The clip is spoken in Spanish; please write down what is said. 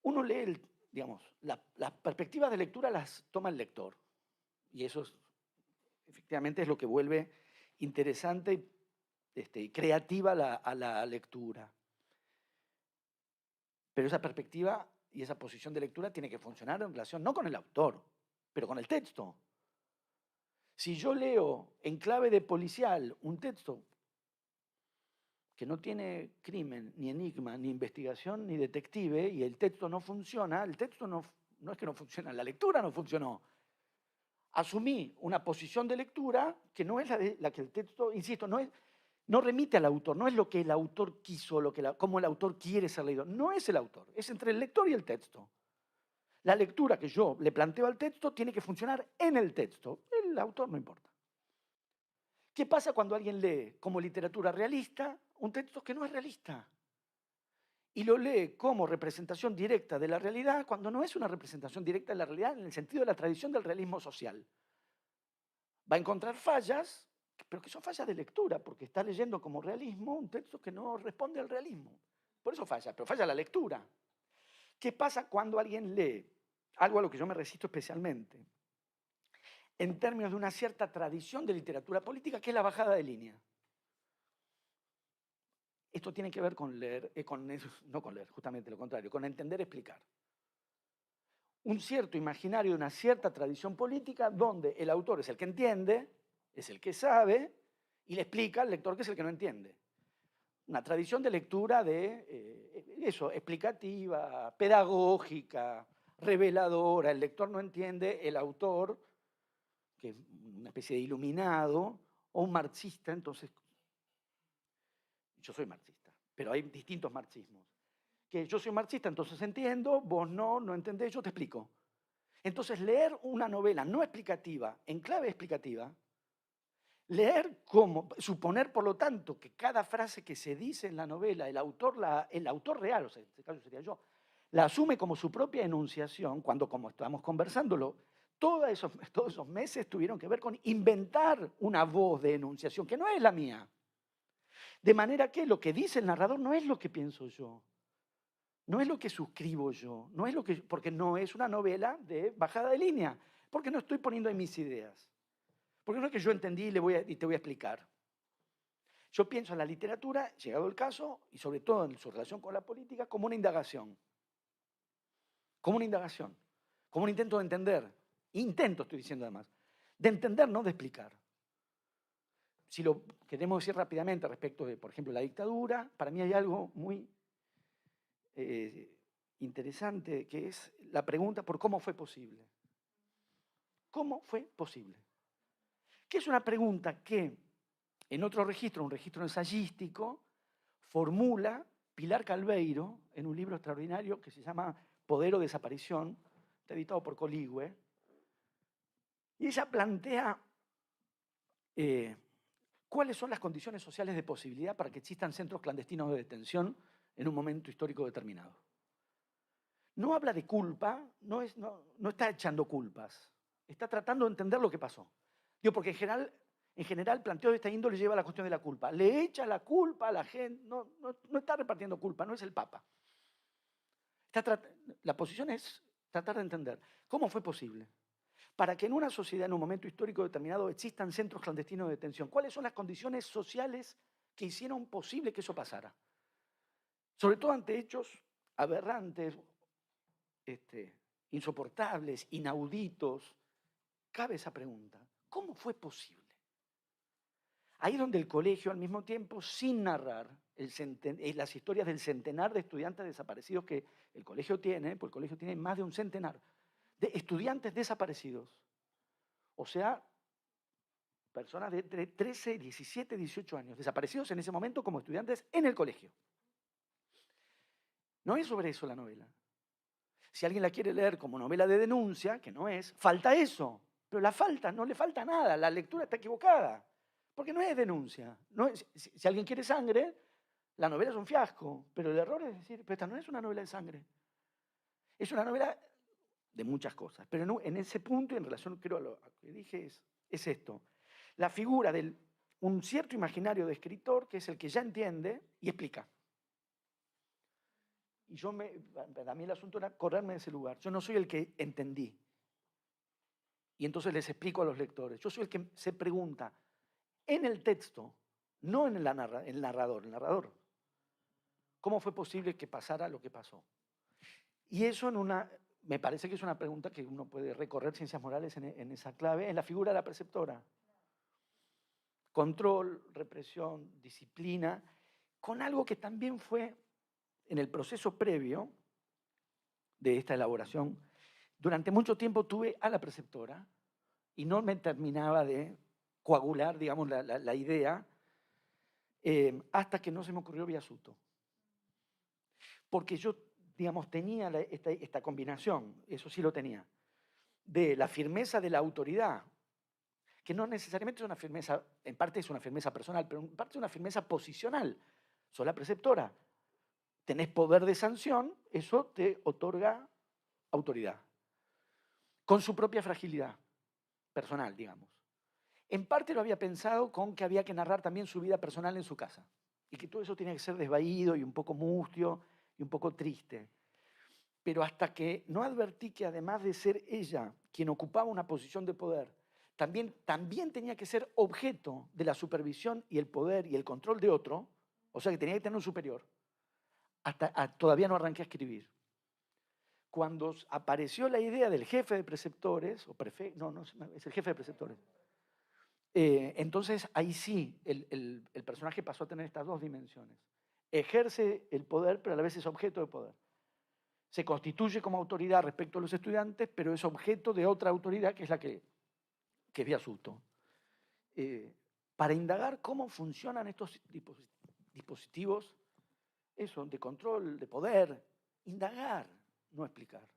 uno lee, digamos, las perspectivas de lectura las toma el lector. Y eso efectivamente es lo que vuelve interesante y creativa a la lectura. Pero esa perspectiva y esa posición de lectura tiene que funcionar en relación no con el autor, pero con el texto. Si yo leo en clave de policial un texto que no tiene crimen, ni enigma, ni investigación, ni detective, y el texto no funciona, el texto no es que no funciona, la lectura no funcionó. Asumí una posición de lectura que no es la que el texto, insisto, no remite al autor, no es lo que el autor quiso, cómo el autor quiere ser leído. No es el autor, es entre el lector y el texto. La lectura que yo le planteo al texto tiene que funcionar en el texto. El autor no importa. ¿Qué pasa cuando alguien lee como literatura realista un texto que no es realista? Y lo lee como representación directa de la realidad cuando no es una representación directa de la realidad en el sentido de la tradición del realismo social. Va a encontrar fallas, pero que son fallas de lectura, porque está leyendo como realismo un texto que no responde al realismo. Por eso falla, pero falla la lectura. ¿Qué pasa cuando alguien lee algo a lo que yo me resisto especialmente? En términos de una cierta tradición de literatura política, que es la bajada de línea. Esto tiene que ver con leer, no con leer, justamente lo contrario, con entender, explicar. Un cierto imaginario de una cierta tradición política donde el autor es el que entiende, es el que sabe, y le explica al lector que es el que no entiende. Una tradición de lectura explicativa, pedagógica, reveladora. El lector no entiende, el autor, que es una especie de iluminado, o un marxista, entonces, yo soy marxista, pero hay distintos marxismos. Que yo soy marxista, entonces entiendo, vos no entendés, yo te explico. Entonces, leer una novela no explicativa, en clave explicativa, leer como, suponer por lo tanto que cada frase que se dice en la novela, el autor real, o sea, en este caso sería yo, la asume como su propia enunciación, cuando como estábamos conversándolo, todos esos meses tuvieron que ver con inventar una voz de enunciación que no es la mía. De manera que lo que dice el narrador no es lo que pienso yo, no es lo que suscribo yo, porque no es una novela de bajada de línea, porque no estoy poniendo ahí mis ideas. Porque no es que yo entendí y te voy a explicar. Yo pienso en la literatura, llegado el caso, y sobre todo en su relación con la política, como una indagación. Como una indagación. Como un intento de entender. Intento, estoy diciendo además. De entender, no de explicar. Si lo queremos decir rápidamente respecto de, por ejemplo, la dictadura, para mí hay algo muy interesante, que es la pregunta por cómo fue posible. ¿Cómo fue posible? Que es una pregunta que en otro registro, un registro ensayístico, formula Pilar Calveiro en un libro extraordinario que se llama Poder o Desaparición, está editado por Coligüe, y ella plantea cuáles son las condiciones sociales de posibilidad para que existan centros clandestinos de detención en un momento histórico determinado. No habla de culpa, no está echando culpas, está tratando de entender lo que pasó. Digo, porque en general el planteo de esta índole lleva a la cuestión de la culpa. Le echa la culpa a la gente, no está repartiendo culpa, no es el Papa. La posición es tratar de entender cómo fue posible para que en una sociedad, en un momento histórico determinado, existan centros clandestinos de detención. ¿Cuáles son las condiciones sociales que hicieron posible que eso pasara? Sobre todo ante hechos aberrantes, insoportables, inauditos. Cabe esa pregunta. ¿Cómo fue posible? Ahí donde el colegio, al mismo tiempo, sin narrar las historias del centenar de estudiantes desaparecidos que el colegio tiene, pues el colegio tiene más de un centenar de estudiantes desaparecidos. O sea, personas de 13, 17, 18 años, desaparecidos en ese momento como estudiantes en el colegio. No es sobre eso la novela. Si alguien la quiere leer como novela de denuncia, que no es, falta eso. Pero no le falta nada, la lectura está equivocada. Porque no es denuncia. Si alguien quiere sangre, la novela es un fiasco. Pero el error es decir, pero esta no es una novela de sangre. Es una novela de muchas cosas. Pero en ese punto, y en relación creo a lo que dije, es esto. La figura de un cierto imaginario de escritor que es el que ya entiende y explica. Y para mí el asunto era correrme de ese lugar. Yo no soy el que entendí. Y entonces les explico a los lectores. Yo soy el que se pregunta en el texto, no en el narrador. ¿Cómo fue posible que pasara lo que pasó? Y eso me parece que es una pregunta que uno puede recorrer ciencias morales en esa clave, en la figura de la preceptora. Control, represión, disciplina, con algo que también fue en el proceso previo de esta elaboración. Durante mucho tiempo tuve a la preceptora y no me terminaba de coagular, digamos, la idea, hasta que no se me ocurrió Biasuto. Porque yo, digamos, tenía esta combinación, eso sí lo tenía, de la firmeza de la autoridad, que no necesariamente es una firmeza, en parte es una firmeza personal, pero en parte es una firmeza posicional. Sos la preceptora, tenés poder de sanción, eso te otorga autoridad, con su propia fragilidad personal, digamos. En parte lo había pensado con que había que narrar también su vida personal en su casa, y que todo eso tenía que ser desvaído y un poco mustio y un poco triste. Pero hasta que no advertí que además de ser ella quien ocupaba una posición de poder, también tenía que ser objeto de la supervisión y el poder y el control de otro, o sea que tenía que tener un superior, todavía no arranqué a escribir. Cuando apareció la idea del jefe de preceptores, no, es el jefe de preceptores, entonces ahí sí el personaje pasó a tener estas dos dimensiones. Ejerce el poder, pero a la vez es objeto de poder. Se constituye como autoridad respecto a los estudiantes, pero es objeto de otra autoridad que es la que es Biasuto. Para indagar cómo funcionan estos dispositivos, eso, de control, de poder, indagar, no explicar.